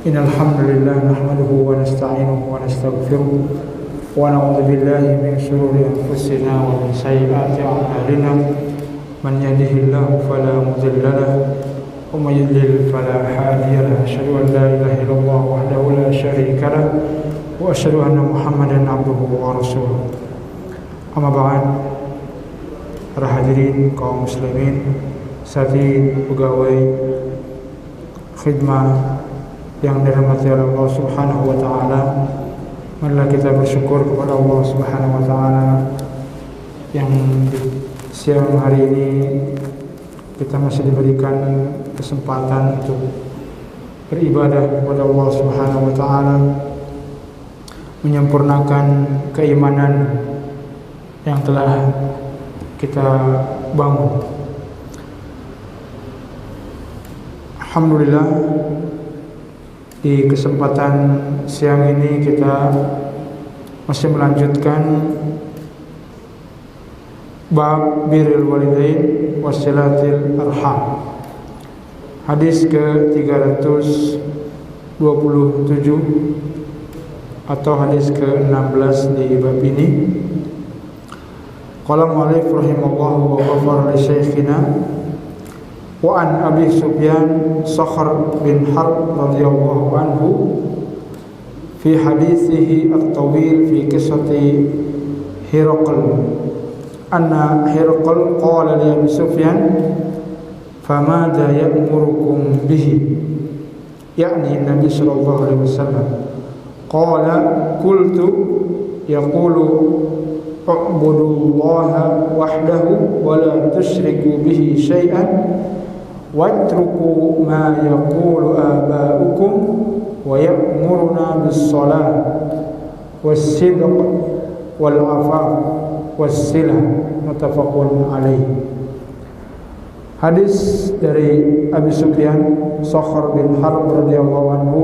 Innal hamdalillah nahmaduhu wa nasta'inuhu wa nastaghfiruh wa na'udzu billahi min shururi anfusina wa min sayyiati a'malina man yahdihillahu fala mudilla lahu wa may yudlil fala hadiya lahu asyhadu an la ilaha illallah wahdahu la syarika lahu wa asyhadu anna Muhammadan abduhu wa rasuluh. Amma ba'd. Para hadirin kaum muslimin, sahabat pegawai khidmah yang dirahmati oleh Allah Subhanahu wa taala, marilah kita bersyukur kepada Allah Subhanahu wa taala yang di siang hari ini kita masih diberikan kesempatan untuk beribadah kepada Allah Subhanahu wa taala, menyempurnakan keimanan yang telah kita bangun. Alhamdulillah, di kesempatan siang ini kita masih melanjutkan bab birrul walidain wasilatil arham. Hadis ke-327 atau hadis ke-16 di bab ini. Qala mu'allif rahimallahu wa ghafara li syekhina wa an Abi Sufyan Sakhr bin Harb radhiyallahu anhu fi hadithihi at-tawil fi qissati Hiraql anna Hiraql qala li Abi Sufyan famada ya'murukum bihi, yakni Nabi sallallahu alaihi wasallam. Qala qultu yaqulu u'budullaha wahdahu wa la tusyriku bihi syai'an watruku ma yaqulu aba'ukum wa ya'muruna bis-shalah was-sidq wal-'afaf was-silah, muttafaqun alaih. Hadis dari Abi Sufyan Sakhr bin Harb radhiyallahu anhu,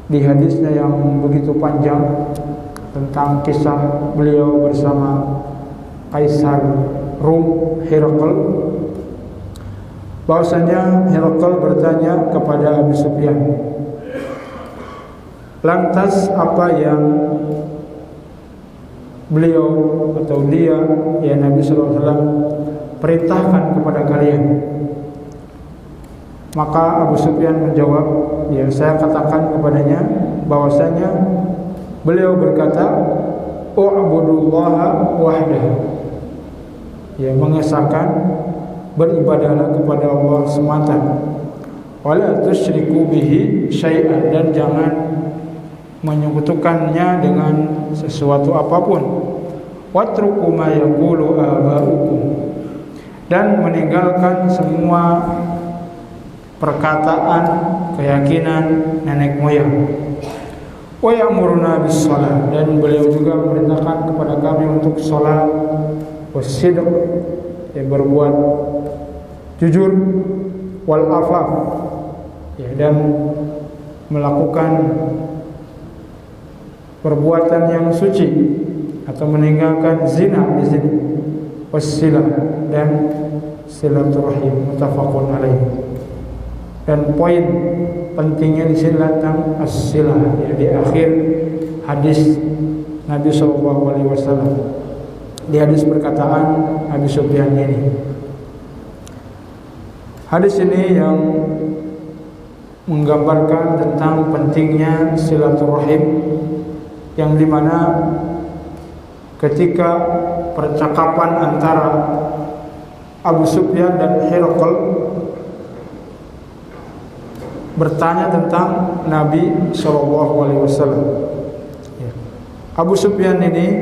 di hadisnya yang begitu panjang tentang kisah beliau bersama Kaisar Rum Hiraql, bahwasanya Hiraql bertanya kepada Abu Sufyan, lantas apa yang beliau atau dia, ya Nabi sallallahu alaihi wasallam, perintahkan kepada kalian? Maka Abu Sufyan menjawab, ya saya katakan kepadanya bahwasanya beliau berkata, u'budullaha wahdahu, ya mengesahkan beribadahlah kepada Allah semata, wala tusyriku bihi syai'an, dan jangan menyekutukannya dengan sesuatu apapun, watruku ma yaqulu aba'ukum, dan meninggalkan semua perkataan, keyakinan nenek moyang, wa ya'muruna bis-shalah, dan beliau juga memerintahkan kepada kami untuk salat, was-sidq, ya berbuat jujur, wal-afaf, ya dan melakukan perbuatan yang suci atau meninggalkan zina di sini, was-silah, dan silaturahim, muttafaqun alaih. Dan poin pentingnya di sini tentang as-silah, ya di akhir hadis Nabi sallallahu alaihi wasallam, di hadis perkataan Abi Sufyan ini. Hadis ini yang menggambarkan tentang pentingnya silaturahim, yang dimana ketika percakapan antara Abu Sufyan dan Hiraql bertanya tentang Nabi sallallahu alaihi wasallam. Abu Sufyan ini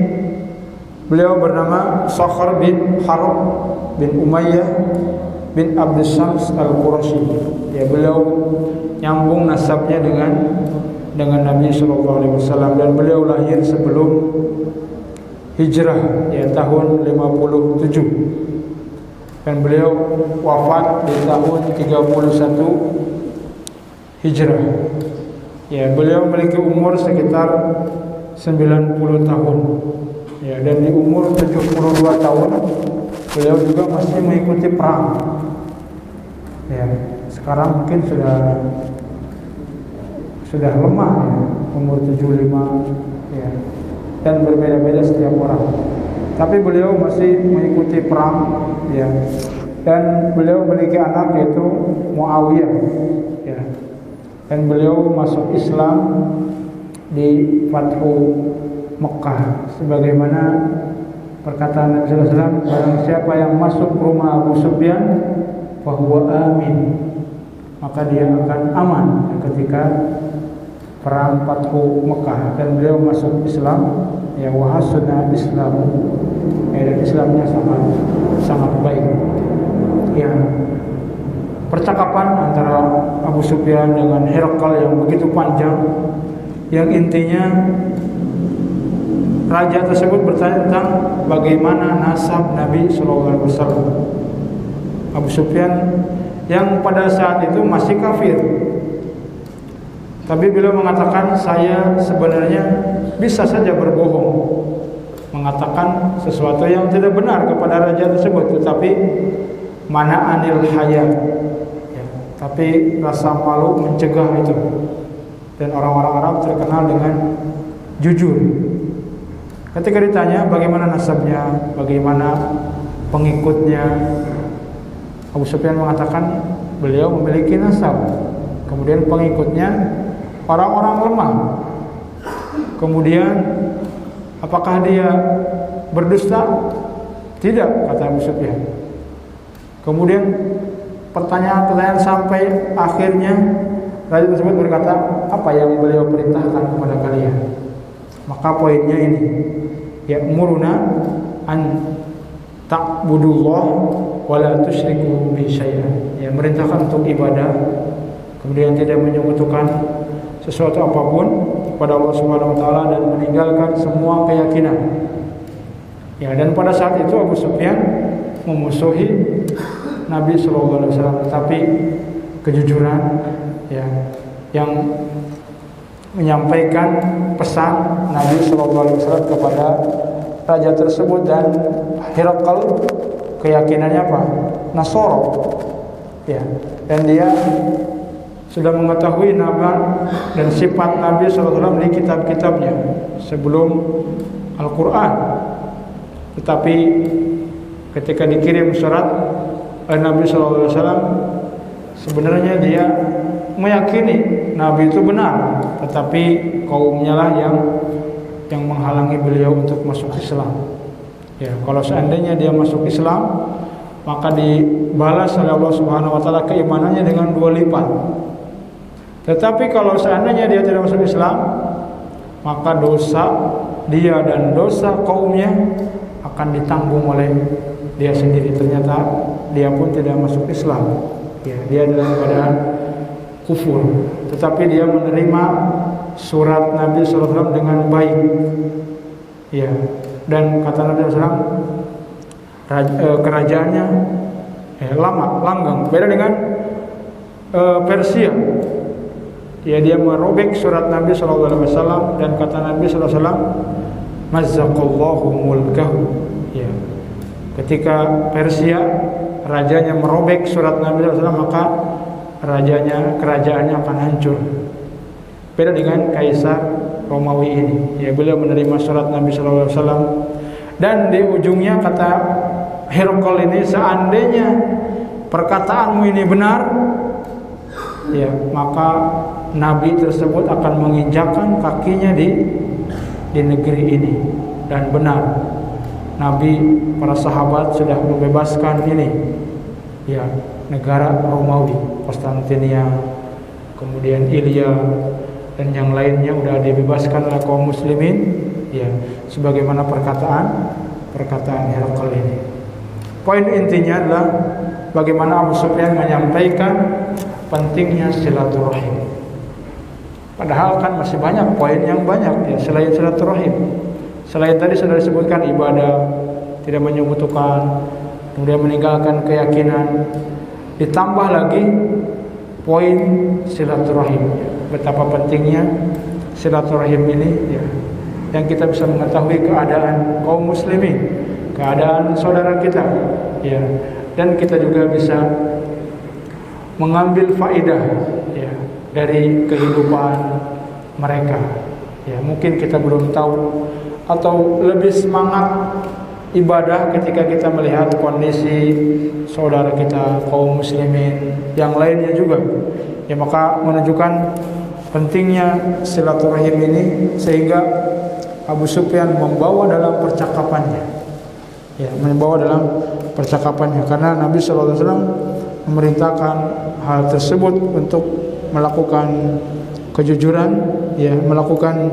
beliau bernama Sakhr bin Harb bin Umayyah bin Abdus Syams al-Qurashi. Ya, beliau nyambung nasabnya dengan Nabi sallallahu alaihi wasallam, dan beliau lahir sebelum hijrah, ya tahun 57, dan beliau wafat di tahun 31 hijrah. Ya, beliau memiliki umur sekitar 90 tahun. Ya, dan di umur 72 tahun beliau juga masih mengikuti perang. Ya, sekarang mungkin sudah sudah lemah ya, umur 75 ya, dan berbeda-beda setiap orang. Tapi beliau masih mengikuti perang ya, dan beliau memiliki anak yaitu Muawiyah ya, dan beliau masuk Islam di Fathu Mekah sebagaimana perkataan Nabi sallallahu alaihi wasallam, barang siapa yang masuk rumah Abu Sufyan fahuwa amin, maka dia akan aman ketika perang Fathu Mekah. Dan beliau masuk Islam ya, wa hasuna Islamu ya, dan Islamnya sangat baik ya. Percakapan antara Abu Sufyan dengan Herakal yang begitu panjang, yang intinya raja tersebut bertanya tentang bagaimana nasab Nabi SAW. Abu Sufyan yang pada saat itu masih kafir, tapi beliau mengatakan saya sebenarnya bisa saja berbohong, mengatakan sesuatu yang tidak benar kepada raja tersebut, tetapi mana anil haya ya, tapi rasa malu mencegah itu. Dan orang-orang Arab terkenal dengan jujur. Ketika ditanya bagaimana nasabnya, bagaimana pengikutnya, Abu Sufyan mengatakan beliau memiliki nasab, kemudian pengikutnya orang-orang lemah. Kemudian apakah dia berdusta? Tidak, kata Abu Sufyan. Kemudian pertanyaan-pertanyaan sampai akhirnya raja tersebut berkata, apa yang beliau perintahkan kepada kalian? Maka poinnya ini, ya'muruna an ta'budullah wa la tusyriku bi syai'an. Ya, merintahkan untuk ibadah, kemudian tidak menyekutukan sesuatu apapun kepada Allah Subhanahu wa taala, dan meninggalkan semua keyakinan. Ya, dan pada saat itu Abu Sufyan memusuhi Nabi sallallahu alaihi wasallam, tetapi kejujuran ya, yang menyampaikan pesan Nabi sallallahu alaihi wasallam kepada raja tersebut. Dan Herakal keyakinannya apa? Nasoro ya, dan dia sudah mengetahui nama dan sifat Nabi sallallahu alaihi wasallam di kitab-kitabnya sebelum Al-Quran. Tetapi ketika dikirim surat Nabi sallallahu alaihi wasallam, sebenarnya dia meyakini Nabi itu benar, tetapi kaumnya lah yang menghalangi beliau untuk masuk Islam. Ya, kalau seandainya dia masuk Islam, maka dibalas oleh Allah Subhanahu wa taala keimanannya dengan 2 lipat. Tetapi kalau seandainya dia tidak masuk Islam, maka dosa dia dan dosa kaumnya akan ditanggung oleh dia sendiri. Ternyata dia pun tidak masuk Islam. Ya, dia dalam keadaan kufur, tetapi dia menerima surat Nabi SAW dengan baik. Ya, dan kata Nabi SAW, kerajaannya langgeng. Beda dengan Persia. Ya, dia merobek surat Nabi SAW, dan kata Nabi SAW, mazzaqallahu mulkahu. Ya, ketika Persia rajanya merobek surat Nabi SAW, maka kerajaannya akan hancur. Beda dengan Kaisar Romawi ini. Ya, beliau menerima surat Nabi SAW, dan di ujungnya kata Herakal ini, seandainya perkataanmu ini benar, ya, maka Nabi tersebut akan menginjakkan kakinya di negeri ini. Dan benar, Nabi, para sahabat sudah membebaskan ini, ya, negara Romawi, Konstantinia, kemudian Ilya, dan yang lainnya sudah dibebaskan oleh kaum muslimin, ya, sebagaimana perkataan Herakal ini. Poin intinya adalah bagaimana Abu Sufyan menyampaikan pentingnya silaturahim. Padahal kan masih banyak poin yang banyak ya, selain silaturahim. Selain tadi sudah disebutkan ibadah, tidak menyekutukan, kemudian meninggalkan keyakinan, ditambah lagi poin silaturahim. Betapa pentingnya silaturahim ini ya, yang kita bisa mengetahui keadaan kaum muslimin, keadaan saudara kita ya, dan kita juga bisa mengambil faidah ya, dari kehidupan mereka. Ya, mungkin kita belum tahu atau lebih semangat ibadah ketika kita melihat kondisi saudara kita kaum muslimin yang lainnya juga. Ya, maka menunjukkan pentingnya silaturahim ini sehingga Abu Sufyan membawa dalam percakapannya. Ya, membawa dalam percakapannya karena Nabi sallallahu alaihi wasallam memerintahkan hal tersebut untuk melakukan kejujuran, ya, melakukan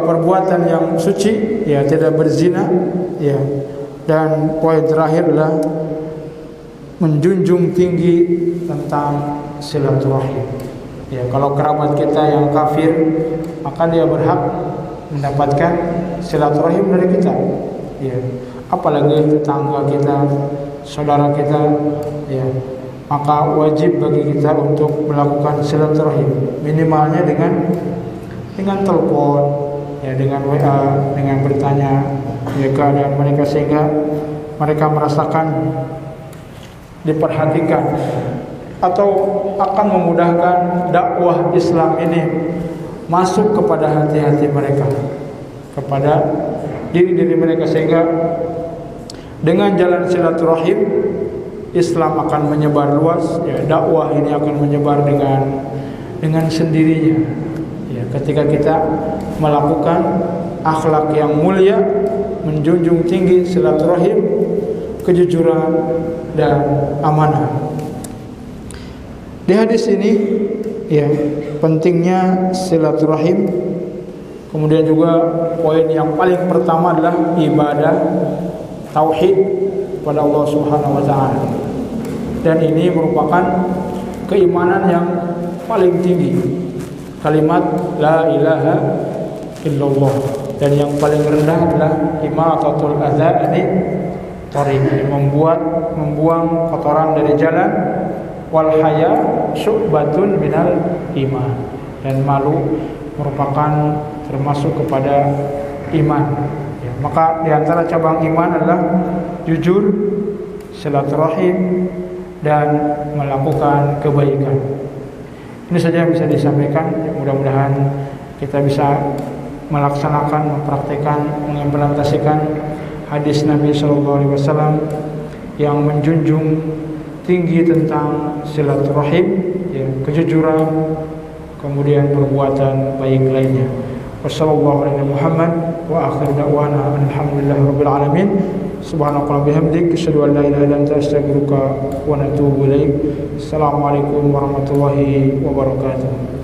perbuatan yang suci, ya, tidak berzina, ya, dan poin terakhir adalah menjunjung tinggi tentang silaturahim. Ya, kalau kerabat kita yang kafir, maka dia berhak mendapatkan silaturahim dari kita. Ya, apalagi tetangga kita, saudara kita, ya, maka wajib bagi kita untuk melakukan silaturahim. Minimalnya dengan telepon, ya, dengan WA, dengan bertanya ya keadaan mereka sehingga mereka merasakan diperhatikan, atau akan memudahkan dakwah Islam ini masuk kepada hati-hati mereka, kepada diri-diri mereka, sehingga dengan jalan silaturahim Islam akan menyebar luas, ya, dakwah ini akan menyebar dengan sendirinya. Ya, ketika kita melakukan akhlak yang mulia, menjunjung tinggi silaturahim, kejujuran dan amanah. Di hadis ini, ya, pentingnya silaturahim. Kemudian juga poin yang paling pertama adalah ibadah tauhid kepada Allah Subhanahu wa taala. Dan ini merupakan keimanan yang paling tinggi. Kalimat la ilaha illallah. Dan yang paling rendah adalah imatatul adza ani thariq, membuang kotoran dari jalan. Wal haya syu'batun minal iman, dan malu merupakan termasuk kepada iman. Ya, maka di antara cabang iman adalah jujur, silaturahim, dan melakukan kebaikan. Ini saja yang bisa disampaikan. Mudah-mudahan kita bisa melaksanakan, mempraktikkan, mengimplementasikan hadis Nabi SAW yang menjunjung tinggi tentang silaturahim, ya, kejujuran, kemudian perbuatan baik lainnya. Wassallallahu Muhammad wa akhir da'wana alhamdulillahirabbil alamin. Subhanakallahumma bihamdik asyhadu an la ilaha illa anta astaghfiruka wa atubu ilaik. Assalamualaikum warahmatullahi wabarakatuh.